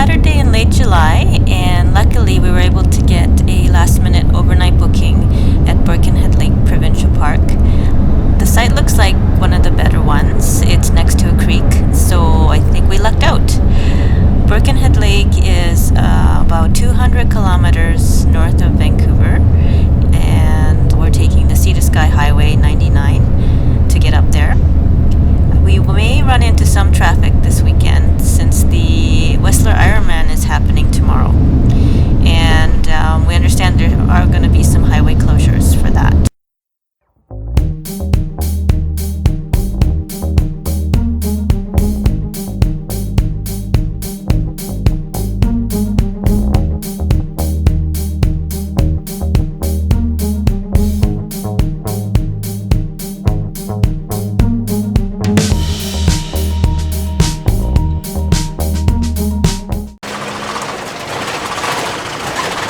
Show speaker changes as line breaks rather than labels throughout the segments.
Saturday in late July, and luckily we were able to get a last-minute overnight booking at Birkenhead Lake Provincial Park. The site looks like one of the better ones. It's next to a creek, so I think we lucked out. Birkenhead Lake is about 200 kilometers north of Vancouver, and we're taking the Sea to Sky Highway 99 to get up there. We may run into some traffic this weekend since the Whistler Ironman is happening tomorrow, and we understand there are going to be some highway closures for that.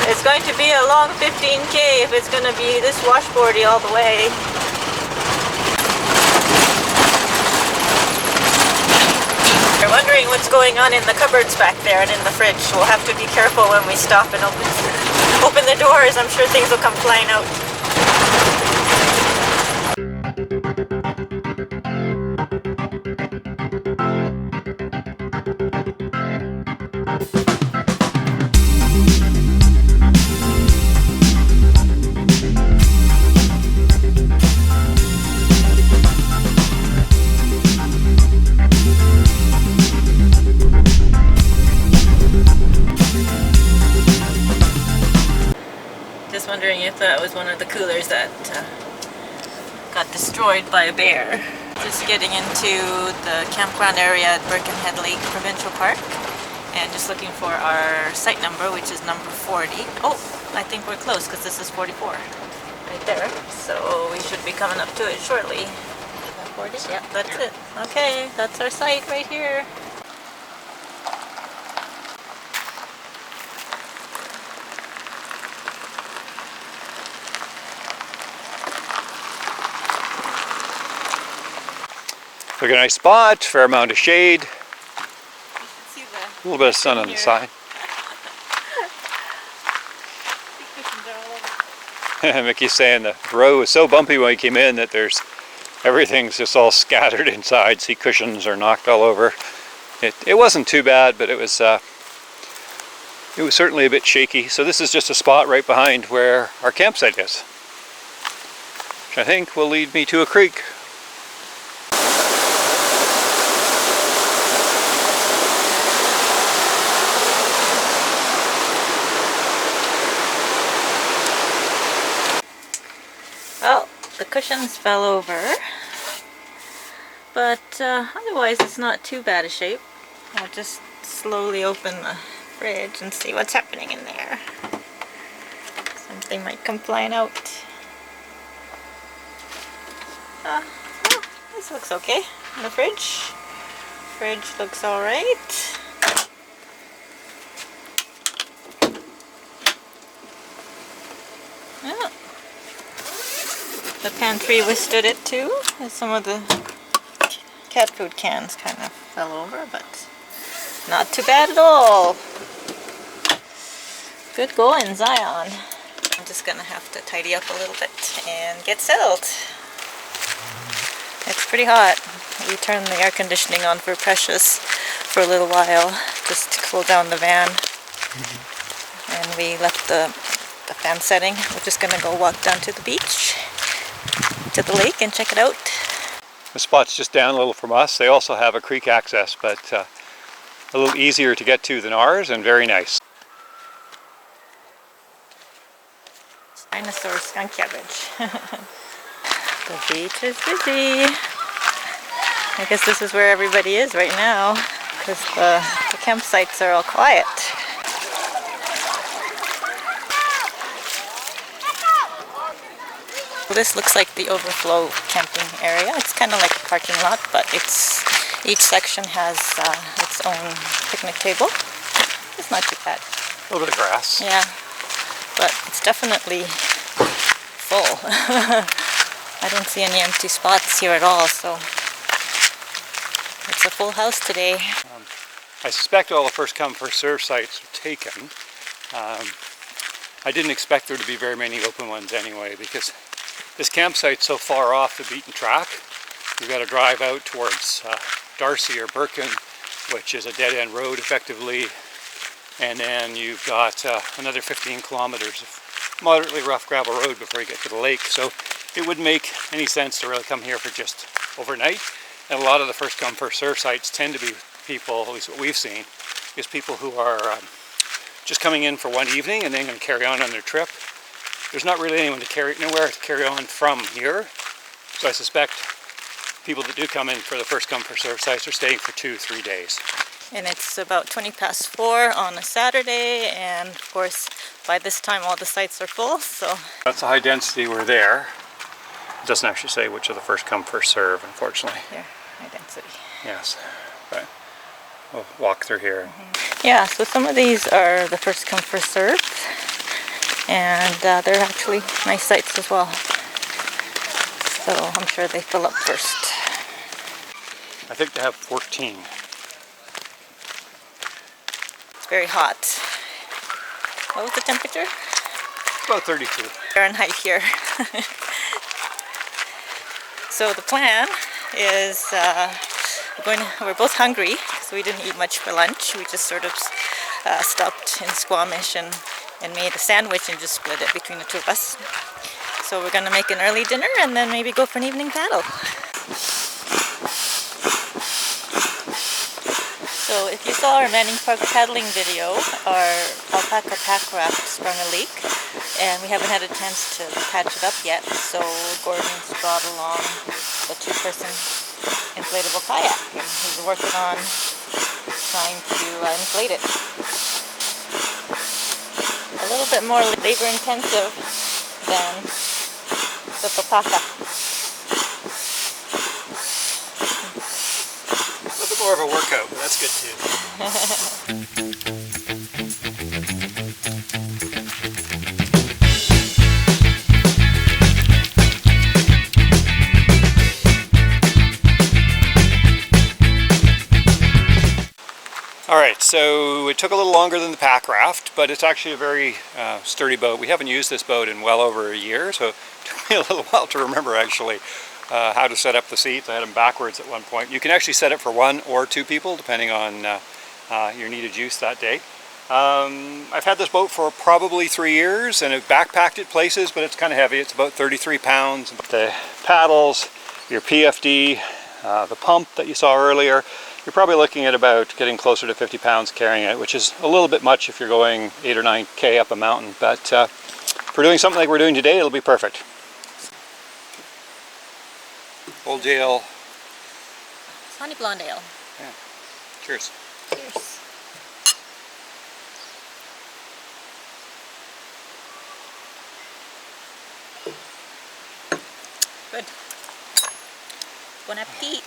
It's going to be a long 15K if it's going to be this washboardy all the way. You're wondering what's going on in the cupboards back there and in the fridge. We'll have to be careful when we stop and open the doors. I'm sure things will come flying out. Just wondering if that was one of the coolers that got destroyed by a bear. Just getting into the campground area at Birkenhead Lake Provincial Park and just looking for our site number, which is number 40. Oh, I think we're close because this is 44 right there. So we should be coming up to it shortly. 40? Yeah, that's it. Okay, that's our site right here.
Look at a nice spot, fair amount of shade.
You should see
A little bit of sun on the side. Mickey's saying the road was so bumpy when we came in that everything's just all scattered inside. See, cushions are knocked all over. It wasn't too bad, but it was certainly a bit shaky. So this is just a spot right behind where our campsite is, which I think will lead me to a creek.
Well, the cushions fell over, but otherwise it's not too bad a shape. I'll just slowly open the fridge and see what's happening in there. Something might come flying out. Oh, this looks okay in the fridge. Fridge looks alright. Yeah. The pantry withstood it too. Some of the cat food cans kind of fell over, but not too bad at all. Good going, Zion. I'm just gonna have to tidy up a little bit and get settled. It's pretty hot. We turned the air conditioning on for Precious for a little while just to cool down the van. And we left the fan setting. We're just gonna go walk down to the beach, to the lake, and check it out.
The spot's just down a little from us. They also have a creek access, but a little easier to get to than ours, and very nice.
Dinosaur skunk cabbage. The beach is busy. I guess this is where everybody is right now, because the campsites are all quiet. This looks like the overflow camping area. It's kind of like a parking lot, but each section has its own picnic table. It's not too bad.
A little bit of grass.
Yeah, but it's definitely full. I don't see any empty spots here at all, so it's a full house today.
I suspect all the first come first serve sites are taken. I didn't expect there to be very many open ones anyway, because this campsite's so far off the beaten track. You've got to drive out towards Darcy or Birken, which is a dead-end road effectively, and then you've got another 15 kilometers of moderately rough gravel road before you get to the lake. So it wouldn't make any sense to really come here for just overnight. And a lot of the first come first serve sites tend to be people, at least what we've seen, is people who are just coming in for one evening and then going to carry on their trip. There's not really nowhere to carry on from here, so I suspect people that do come in for the first come first serve sites are staying for 2-3 days.
And it's about 4:20 on a Saturday, and of course by this time all the sites are full, so...
That's the high density we're there. It doesn't actually say which of the first come first serve, unfortunately.
Here, high density.
Yes, but we'll walk through here.
Yeah, so some of these are the first come first serve, and they're actually nice sites as well. So I'm sure they fill up first.
I think they have 14.
It's very hot. What was the temperature?
About 32.
Fahrenheit here. So the plan is we're both hungry because we didn't eat much for lunch. We just sort of stopped in Squamish and made a sandwich and just split it between the two of us. So we're going to make an early dinner and then maybe go for an evening paddle. So if you saw our Manning Park paddling video, our alpaca packraft sprung a leak and we haven't had a chance to patch it up yet. So Gordon's brought along the 2-person inflatable kayak and he's working on trying to inflate it. A little bit more labor intensive than the alpaca.
A little bit more of a workout, but that's good too. Alright, so it took a little longer than the Packraft, but it's actually a very sturdy boat. We haven't used this boat in well over a year, so it took me a little while to remember actually how to set up the seats. I had them backwards at one point. You can actually set it for 1 or 2 people depending on your needed use that day. I've had this boat for probably 3 years and I've backpacked it places, but it's kind of heavy. It's about 33 pounds. The paddles, your PFD, the pump that you saw earlier, you're probably looking at about getting closer to 50 pounds carrying it, which is a little bit much if you're going 8 or 9K up a mountain, but for doing something like we're doing today, it'll be perfect. Old Dale.
Sonny Blonde Ale.
Yeah. Cheers.
Cheers. Good. Bon appetit.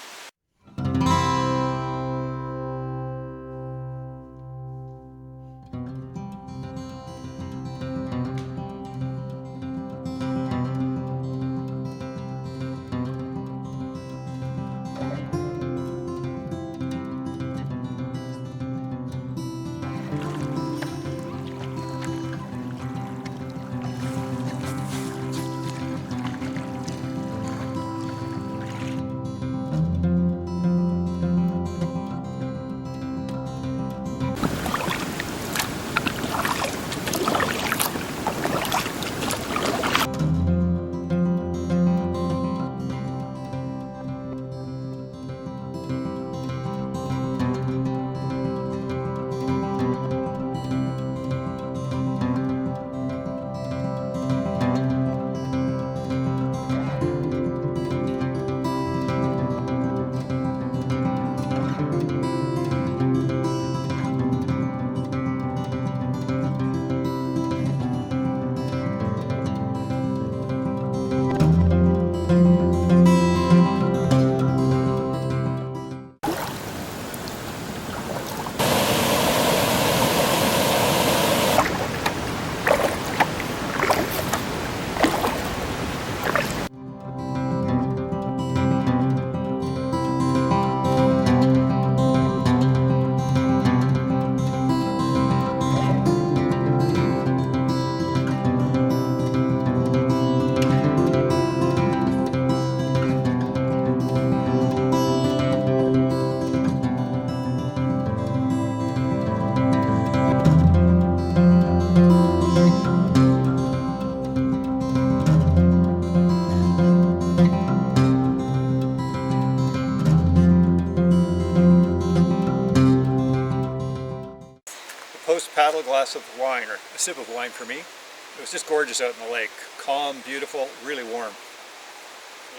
post-paddle glass of wine, or a sip of wine for me. It was just gorgeous out in the lake. Calm, beautiful, really warm.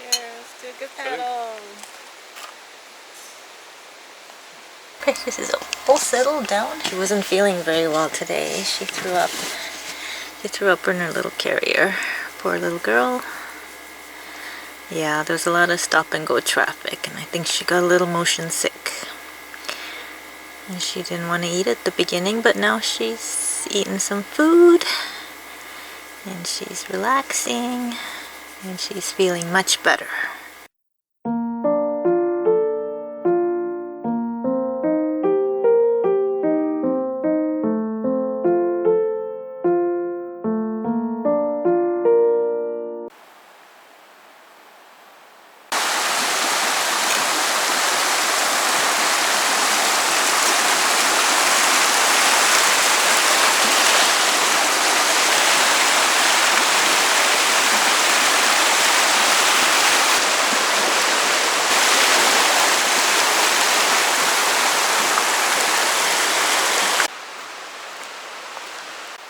Yes, do a good paddle. Precious is all settled down. She wasn't feeling very well today. She threw up. She threw up in her little carrier. Poor little girl. Yeah, there's a lot of stop and go traffic, and I think she got a little motion sick. And she didn't want to eat at the beginning, but now she's eaten some food. And she's relaxing. And she's feeling much better.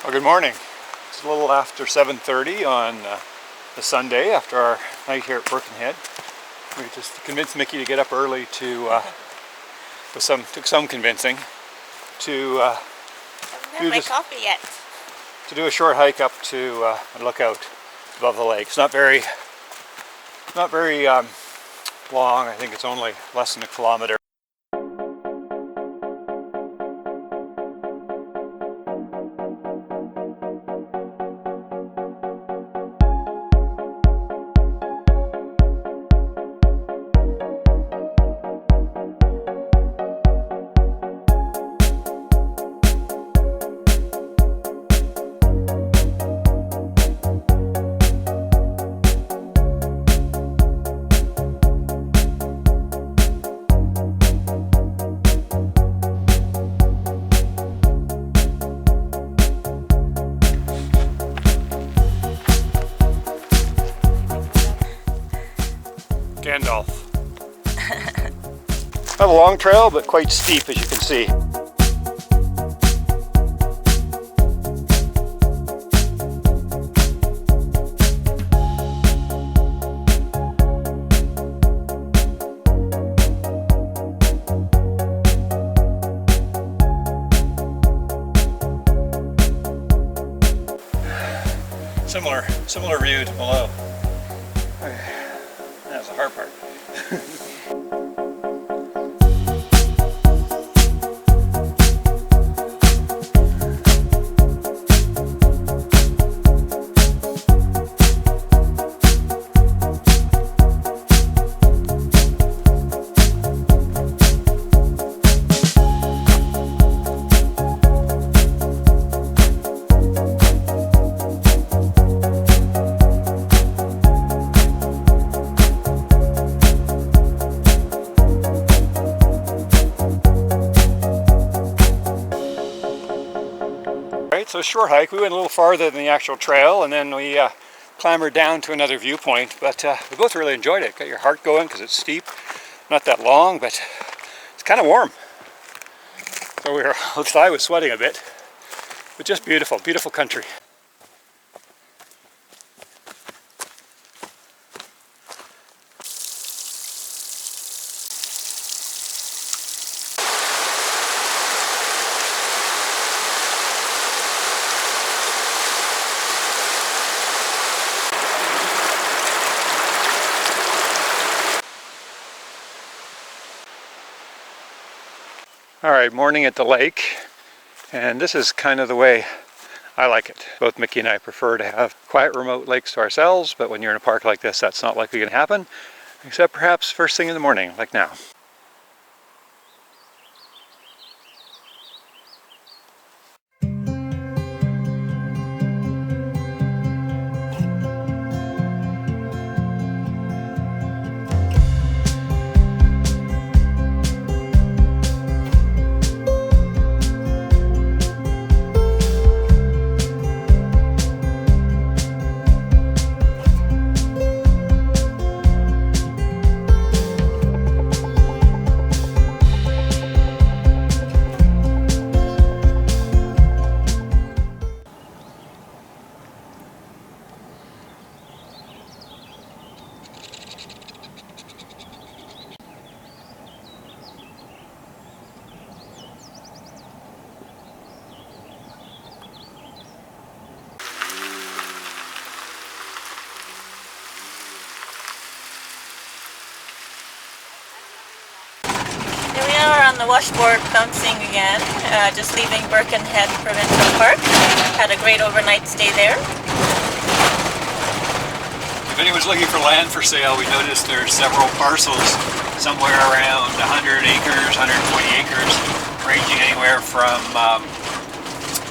Well, good morning. It's a little after 7:30 on the Sunday after our night here at Birkenhead. We just convinced Mickey to get up early to, took some convincing, to
Haven't had my coffee yet.
To do a short hike up to a lookout above the lake. It's not very long. I think it's only less than a kilometer. Gandalf. Not a long trail, but quite steep, as you can see. Similar view to below. That's the hard part. So a short hike. We went a little farther than the actual trail, and then we clambered down to another viewpoint, but we both really enjoyed it. Got your heart going because it's steep, not that long, but it's kind of warm. So at least I was sweating a bit, but just beautiful, beautiful country. All right, morning at the lake, and this is kind of the way I like it. Both Mickey and I prefer to have quiet, remote lakes to ourselves, but when you're in a park like this, that's not likely going to happen, except perhaps first thing in the morning, like now.
washboard bouncing again, just leaving Birkenhead Provincial Park. Had a great overnight stay there.
If anyone's looking for land for sale, we noticed there's several parcels somewhere around 100 acres, 120 acres, ranging anywhere from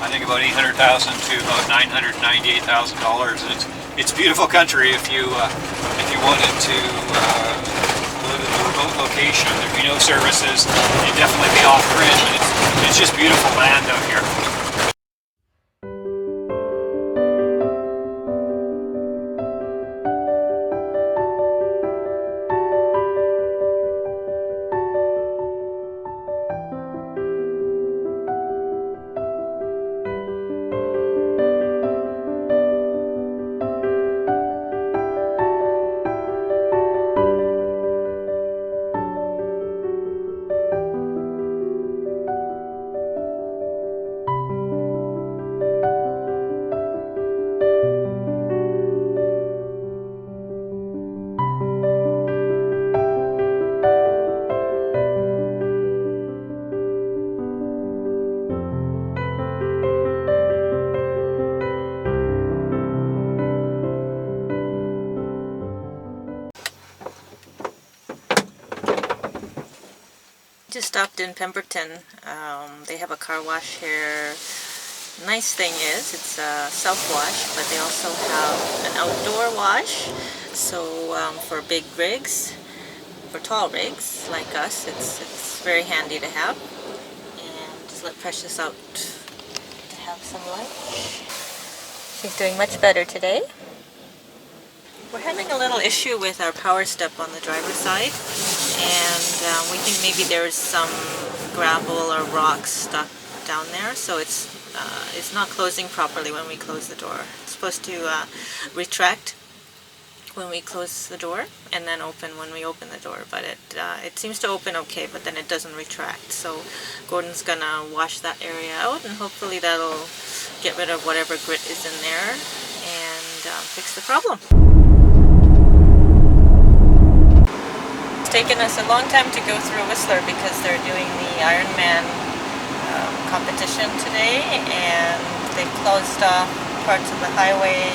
I think about $800,000 to about $998,000. It's beautiful country if you wanted to live in a remote location. There'd be no services. You'd definitely be off grid, but it's just beautiful land out here.
Just stopped in Pemberton. They have a car wash here. Nice thing is it's a self-wash, but they also have an outdoor wash. So for big rigs, for tall rigs like us, it's very handy to have. And just let Precious out to have some lunch. She's doing much better today. We're having a little issue with our power step on the driver's side, and we think maybe there's some gravel or rocks stuck down there, so it's not closing properly when we close the door. It's supposed to retract when we close the door and then open when we open the door, but it seems to open okay, but then it doesn't retract. So Gordon's gonna wash that area out, and hopefully that'll get rid of whatever grit is in there and fix the problem. It's taken us a long time to go through Whistler because they're doing the Ironman competition today, and they've closed off parts of the highway.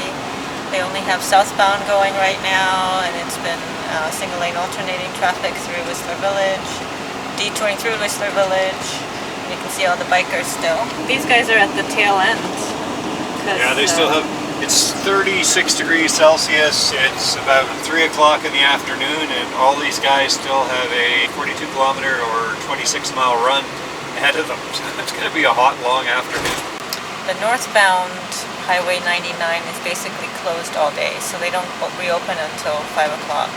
They only have southbound going right now, and it's been single lane alternating traffic through Whistler Village, detouring through Whistler Village, and you can see all the bikers still. These guys are at the tail end.
Yeah, they still have, it's 36 degrees Celsius, it's about 3 o'clock in the afternoon, and all these guys still have a 42 kilometer or 26 mile run ahead of them. So it's going to be a hot, long afternoon.
The northbound Highway 99 is basically closed all day, so they don't reopen until 5 o'clock.